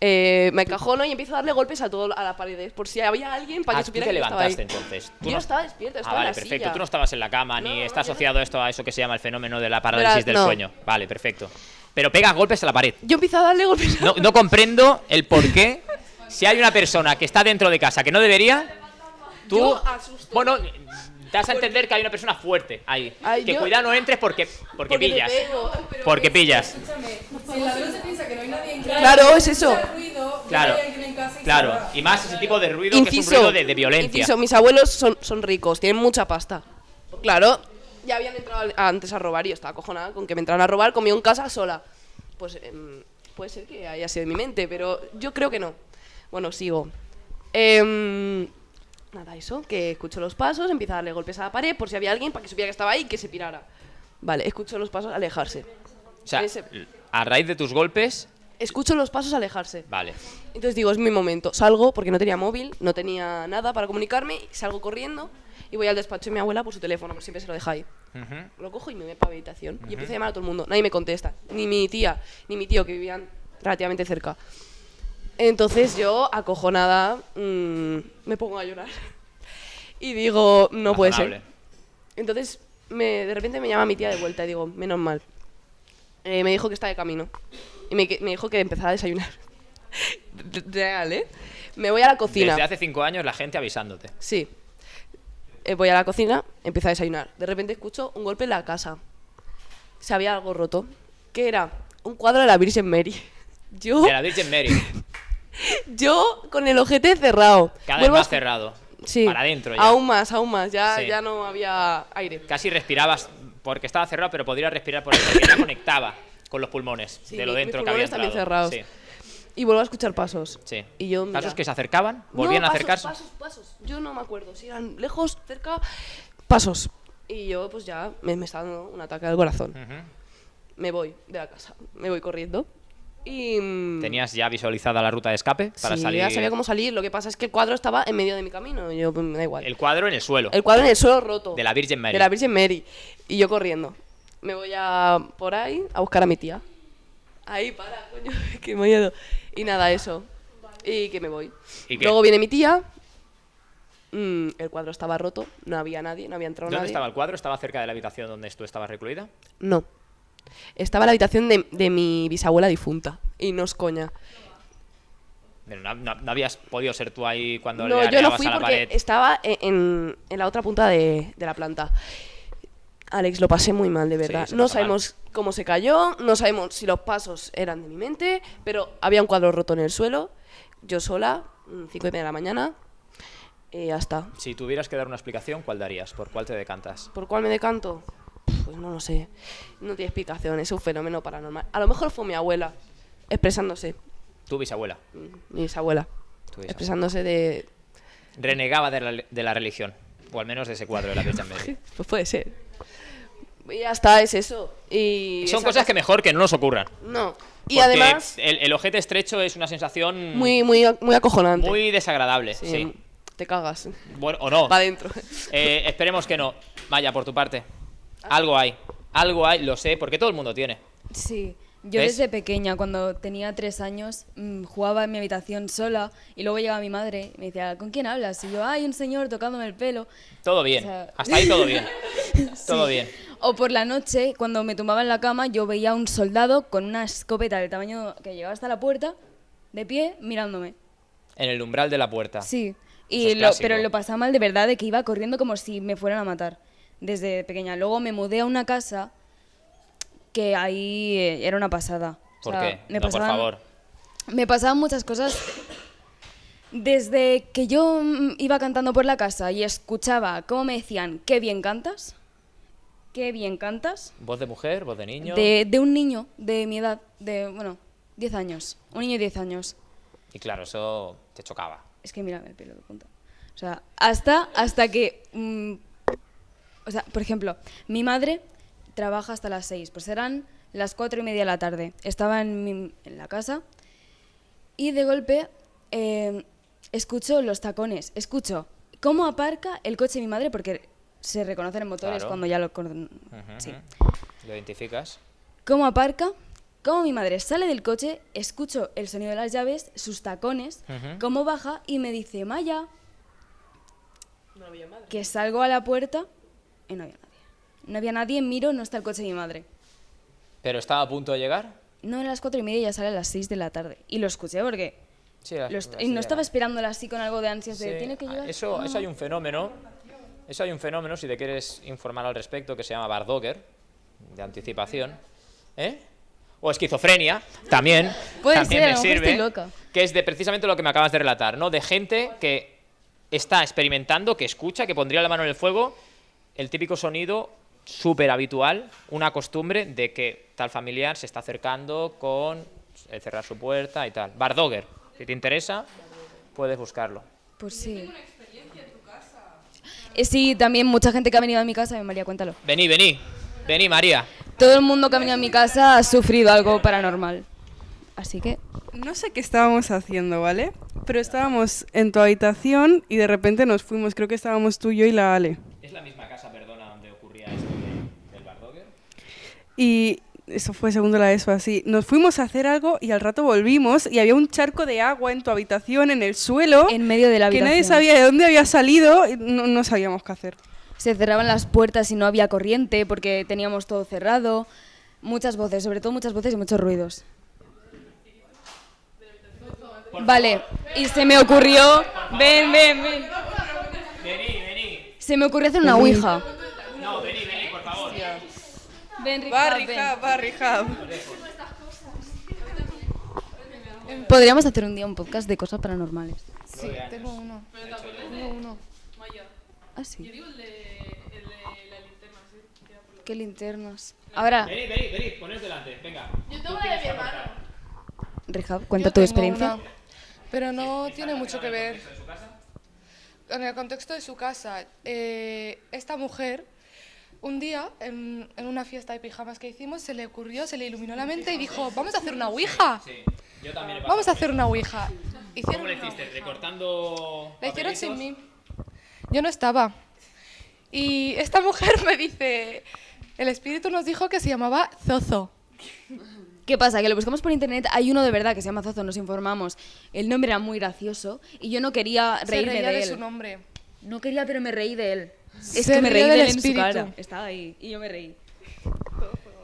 Me encajono y empiezo a darle golpes a las paredes, por si había alguien para que Tú supiera te que yo estaba ahí. levantaste entonces. Tú Yo no- estaba despierta, estaba vale, en la perfecto. silla. Tú no estabas en la cama ni No, está yo no. asociado esto a eso que se llama el fenómeno de la parálisis Verás, del no. sueño. Vale, perfecto. Pero pegas golpes a la pared. Yo empiezo a darle golpes a No, no comprendo el por qué. Si hay una persona que está dentro de casa que no debería, tú. Yo asusto. Bueno, das a entender que hay una persona fuerte ahí. Ay, que yo- cuidado no entres porque porque te pillas. pego. Porque pillas. Si el ladrón se piensa que no hay nadie en casa, Claro, es eso. escucha ruido, Claro, hay alguien en casa y claro. se va. Y más ese tipo de ruido que es un ruido de violencia. Inciso, mis abuelos son ricos, tienen mucha pasta. Claro, ya habían entrado antes a robar y yo estaba acojonada con que me entraran a robar, comía en casa sola. Pues puede ser que haya sido en mi mente, pero yo creo que no. Bueno, sigo. Nada, eso, que escucho los pasos, empiezo a darle golpes a la pared por si había alguien para que supiera que estaba ahí y que se pirara. Vale, escucho los pasos alejarse. O sea, Ese- a raíz de tus golpes, Escucho los pasos alejarse. vale. Entonces digo, es mi momento. Salgo porque no tenía móvil, no tenía nada para comunicarme, y salgo corriendo y voy al despacho de mi abuela por su teléfono, porque siempre se lo deja ahí. Ujú. Lo cojo y me voy para mi habitación y empiezo a llamar a todo el mundo. Nadie me contesta, ni mi tía, ni mi tío, que vivían relativamente cerca. Entonces yo, acojonada, me pongo a llorar. Y digo, no puede Razonable. ser. Entonces, de repente me llama mi tía de vuelta y digo, menos mal. Me dijo que está de camino. Y me dijo que empezara a desayunar. Real, ¿eh? Me voy a la cocina. Desde hace 5 años la gente avisándote. Sí. Voy a la cocina, empiezo a desayunar. De repente escucho un golpe en la casa. Se había algo roto. ¿Qué era? Un cuadro de la Virgen Mary. Yo, De la Virgin Mary. yo con el ojete cerrado. Cada vez Vuelvo a más escu- cerrado. Sí. Para adentro ya. Aún más. Ya, Sí. ya no había aire. Casi respirabas porque estaba cerrado, pero podría respirar por él porque ya conectaba con los pulmones Sí, de lo mis dentro que había pulmones también entrado. cerrados. Y vuelvo a escuchar pasos. Sí. Y yo, mira, ¿Pasos que se acercaban? ¿Volvían no, a acercarse? Pasos. Yo no me acuerdo si eran lejos, cerca, pasos. Y yo pues ya me está dando un ataque al corazón. Ujú. Me voy de la casa, me voy corriendo. Y ¿Tenías ya visualizada la ruta de escape para sí, salir? ya sabía cómo salir. Lo que pasa es que el cuadro estaba en medio de mi camino. Y yo, pues, me da igual. El cuadro en el suelo. El cuadro en el suelo roto. De la Virgin Mary. De la Virgin Mary. Y yo corriendo. Me voy por ahí a buscar a mi tía. Ahí, para, coño, qué miedo. Y nada, eso. Y que me voy. ¿Y qué? Luego viene mi tía. El cuadro estaba roto. No había nadie, no había entrado ¿Dónde nadie. estaba el cuadro? ¿Estaba cerca de la habitación donde tú estabas recluida? No. Estaba en la habitación de mi bisabuela difunta. Y no es coña. Pero no habías podido ser tú ahí cuando No, le yo no arañabas fui a la porque pared. estaba en la otra punta de la planta. Alex, lo pasé muy mal, de verdad. se No pasa sabemos cómo se cayó, no sabemos si los pasos eran de mi mente, pero había un cuadro roto en el suelo, yo sola, 5:30 de la mañana, y ya está. Si tuvieras que dar una explicación, ¿cuál darías? ¿Por cuál te decantas? ¿Por cuál me decanto? Pues no lo sé. No tiene explicación, es un fenómeno paranormal. A lo mejor fue mi abuela, expresándose, Tu bisabuela. mi bisabuela, Tu bisabuela. expresándose de... Renegaba de la religión. O al menos de ese cuadro de la Virgin Mary. Pues puede ser. Y ya está, es eso. Y Son esa cosas cosa- que mejor que no nos ocurran. No. Y Porque además, el ojete estrecho es una sensación muy acojonante. muy desagradable. Sí, Sí. te cagas. Bueno, o no. Va adentro. Esperemos que no. Vaya, por tu parte. Algo hay. Algo hay, lo sé, porque todo el mundo tiene. Sí, yo ¿Ves? desde pequeña, cuando tenía 3 años, jugaba en mi habitación sola y luego llegaba mi madre y me decía, ¿con quién hablas? Y yo, hay un señor tocándome el pelo. Todo bien. O sea- Hasta ahí todo bien. Todo bien. O por la noche, cuando me tumbaba en la cama, yo veía a un soldado con una escopeta del tamaño que llegaba hasta la puerta, de pie, mirándome. En el umbral de la puerta. Sí, Eso y es clásico. pero lo pasaba mal de verdad, de que iba corriendo como si me fueran a matar, desde pequeña. Luego me mudé a una casa que ahí era una pasada. O ¿Por sea, qué? me No, por pasaban- favor. Me pasaban muchas cosas. Desde que yo iba cantando por la casa y escuchaba cómo me decían, qué bien cantas, qué bien cantas, ¿Voz de mujer? ¿Voz de niño? de un niño de mi edad, de, bueno, 10 años, un niño de 10 años. Y claro, eso te chocaba. Es que mírame el pelo de punta. O sea, hasta que, o sea, por ejemplo, mi madre trabaja hasta las 6, pues eran las 4:30 de la tarde. Estaba en la casa y de golpe escucho los tacones, escucho cómo aparca el coche de mi madre, porque se reconocen en motores Claro. cuando ya lo... Ujú, Sí. ujú. ¿Lo identificas? Cómo aparca, cómo mi madre sale del coche, escucho el sonido de las llaves, sus tacones, Ujú. cómo baja y me dice, Maya, que salgo a la puerta y no había nadie. No había nadie, miro, no está el coche de mi madre. ¿Pero estaba a punto de llegar? No, era las 4:30 y ya sale a las 6 de la tarde. Y lo escuché porque... Sí, y no estaba esperándola así con algo de ansias de, Sí, tiene que llegar. Eso No. hay un fenómeno. Eso hay un fenómeno, si te quieres informar al respecto, que se llama Bardogger, de anticipación. ¿Eh? O esquizofrenia, también. Puede también ser, a me lo mejor sirve. estoy loca. Que es de precisamente lo que me acabas de relatar, ¿no? De gente que está experimentando, que escucha, que pondría la mano en el fuego, el típico sonido súper habitual, una costumbre de que tal familiar se está acercando con el cerrar su puerta y tal. Bardogger, si te interesa, puedes buscarlo. Pues sí. Sí, también mucha gente que ha venido a mi casa, María, cuéntalo. Vení, María. Todo el mundo que ha venido a mi casa ha sufrido algo paranormal. Así que... No sé qué estábamos haciendo, ¿vale? Pero estábamos en tu habitación y de repente nos fuimos. Creo que estábamos tú, yo y la Ale. ¿Es la misma casa, perdona, donde ocurría esto del Bardogger? Y eso fue segundo la ESO, así. Nos fuimos a hacer algo y al rato volvimos y había un charco de agua en tu habitación, en el suelo, En medio de la que habitación. nadie sabía de dónde había salido y no sabíamos qué hacer. Se cerraban las puertas y no había corriente porque teníamos todo cerrado. Muchas voces, sobre todo muchas voces y muchos ruidos. Vale, y se me ocurrió... Ven. Vení. Se me ocurrió hacer una ouija. No, vení, por favor. Ven, Rihab, ven. Rihab. Podríamos hacer un día un podcast de cosas paranormales. Sí, tengo uno. Tengo uno. ¿Ah, sí? qué linternas. Ahora, Venid, poneos delante, venga. Yo tengo la de mi hermano. Rehab, cuenta Yo tu tengo experiencia. una, pero no tiene mucho que ver. En el contexto de su casa, esta mujer, un día, en una fiesta de pijamas que hicimos, se le ocurrió, se le iluminó la mente y dijo, vamos a hacer una ouija. Sí, yo también he pasado. Vamos a hacer una ouija. Hicieron ¿Cómo le una hiciste? ouija. ¿Recortando La hicieron sin papelitos? mí. Yo no estaba. Y esta mujer me dice, el espíritu nos dijo que se llamaba Zozo. ¿Qué pasa? Que lo buscamos por internet, hay uno de verdad que se llama Zozo, nos informamos. El nombre era muy gracioso y yo no quería Se reírme reía de de él. su nombre. No quería, pero me reí de él. Es Se que me reí rió de del él en su espíritu. cara. Estaba ahí y yo me reí.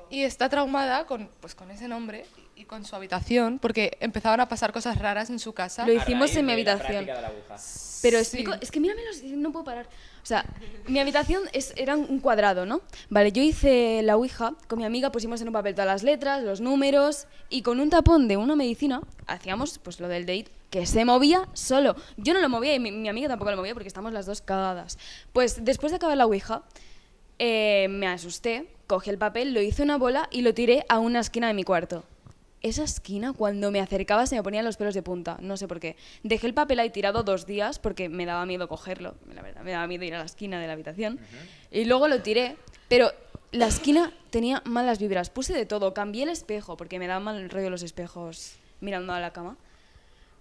Y está traumada con ese nombre y con su habitación, porque empezaban a pasar cosas raras en su casa. Lo A hicimos raíz en mi de la habitación. práctica de la aguja. Pero Sí. explico, es que mírame, no puedo parar. O sea, mi habitación era un cuadrado, ¿no? Vale, yo hice la ouija, con mi amiga pusimos en un papel todas las letras, los números, y con un tapón de una medicina hacíamos pues lo del date, que se movía solo. Yo no lo movía y mi amiga tampoco lo movía porque estamos las dos cagadas. Pues después de acabar la ouija, me asusté, cogí el papel, lo hice una bola y lo tiré a una esquina de mi cuarto. Esa esquina, cuando me acercaba, se me ponían los pelos de punta. No sé por qué. Dejé el papel ahí tirado 2 días porque me daba miedo cogerlo. La verdad, me daba miedo ir a la esquina de la habitación. Y luego lo tiré. Pero la esquina tenía malas vibras. Puse de todo. Cambié el espejo porque me daba mal el rollo los espejos mirando a la cama.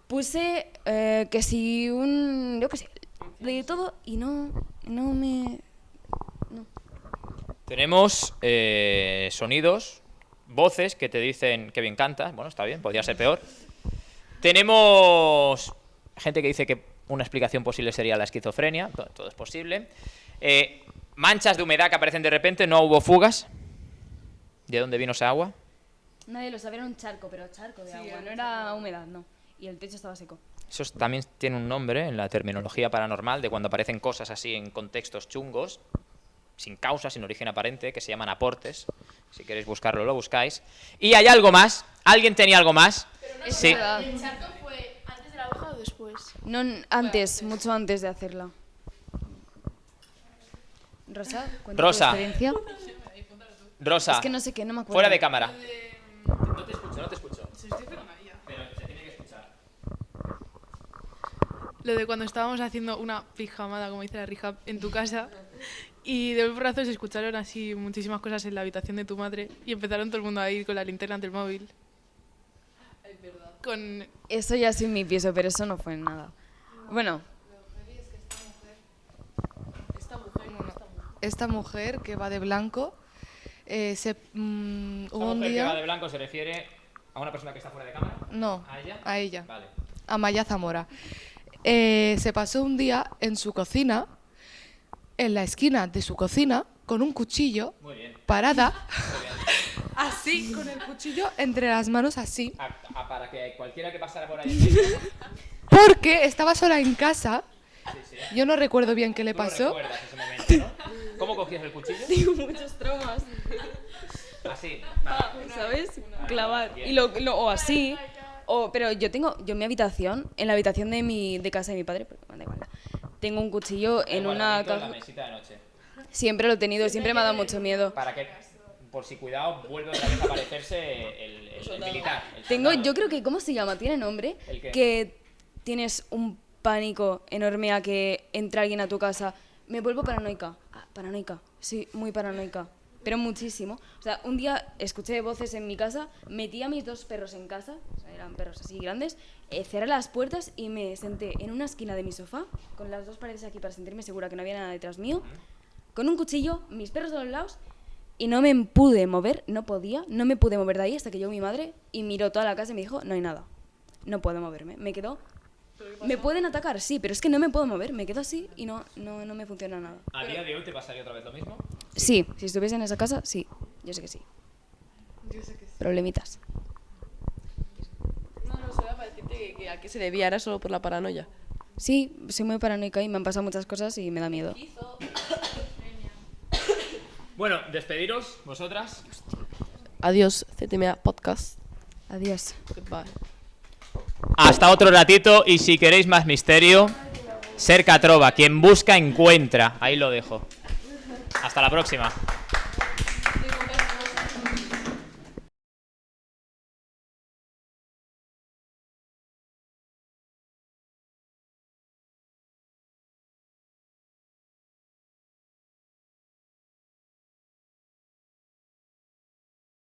Puse que si yo qué sé, de todo y no me... No. Tenemos sonidos, voces que te dicen que bien cantas. Bueno, está bien, podría ser peor. Tenemos gente que dice que una explicación posible sería la esquizofrenia. Todo es posible. Manchas de humedad que aparecen de repente. No hubo fugas. ¿De dónde vino esa agua? Nadie lo sabía, era un charco, pero charco de agua. No era humedad, no. Y el techo estaba seco. Eso también tiene un nombre en la terminología paranormal de cuando aparecen cosas así en contextos chungos, sin causa, sin origen aparente, que se llaman aportes. Si queréis buscarlo, lo buscáis. Y hay algo más. ¿Alguien tenía algo más? Es Sí. verdad. ¿El charco fue antes de la hoja o después? No, antes, mucho antes de hacerla. Rosa, cuenta Rosa. tu experiencia. Rosa, Es que no sé qué, no me acuerdo. fuera de cámara. No te escucho, no te escucho. Pero se tiene que escuchar. Lo de cuando estábamos haciendo una pijamada, como dice la Rehab, en tu casa y de un brazo se escucharon así muchísimas cosas en la habitación de tu madre y empezaron todo el mundo a ir con la linterna del móvil. Es verdad. Con... Eso ya sin mi piso, pero eso no fue nada. Bueno, Esta mujer que va de blanco, hubo Esta un mujer que va de día... blanco se refiere a una persona que está fuera de cámara. No, ¿A ella? a ella. Vale. A Maya Zamora. Se pasó un día en su cocina, en la esquina de su cocina, con un cuchillo, Muy bien. parada, así, con el cuchillo entre las manos así, Para que cualquiera que pasara por ahí... porque estaba sola en casa. Sí, sí. Yo no recuerdo bien qué le Tú lo pasó. recuerdas ese momento, ¿no? ¿Cómo cogías el cuchillo? tengo muchos traumas, Así. ¿sabes? Clavar. Bien. Y o así. Pero yo en mi habitación, en la habitación de casa de mi padre, pero da igual, tengo un cuchillo en una Guardadito en la caja. mesita de noche. Siempre lo he tenido, siempre me ha dado mucho miedo. Para que, por si cuidado, vuelve otra vez a aparecerse el militar. El Tengo, soldado. yo creo que, ¿cómo se llama? ¿Tiene nombre? ¿El qué? Que tienes un pánico enorme a que entre alguien a tu casa. Me vuelvo paranoica. Paranoica. Sí, muy paranoica. Pero muchísimo. O sea, un día escuché voces en mi casa, metí a mis 2 perros en casa, o sea, eran perros así grandes, cerré las puertas y me senté en una esquina de mi sofá, con las 2 paredes aquí para sentirme segura que no había nada detrás mío, con un cuchillo, mis perros a los lados, y no me pude mover, no me pude mover de ahí hasta que llegó mi madre y miró toda la casa y me dijo, no hay nada, no puedo moverme. Me quedo... ¿Me pueden atacar? Sí, pero es que no me puedo mover, me quedo así y no me funciona nada. ¿A día de hoy te pasaría otra vez lo mismo? Sí, si estuviese en esa casa, sí, yo sé que sí. Problemitas. No, solo para decirte que a qué se debía, era solo por la paranoia. Sí, soy muy paranoica y me han pasado muchas cosas y me da miedo. Bueno, despediros, vosotras. Adiós, CTMA Podcast. Adiós. Goodbye. Hasta otro ratito y si queréis más misterio, Cerca Trova, quien busca encuentra. Ahí lo dejo. Hasta la próxima.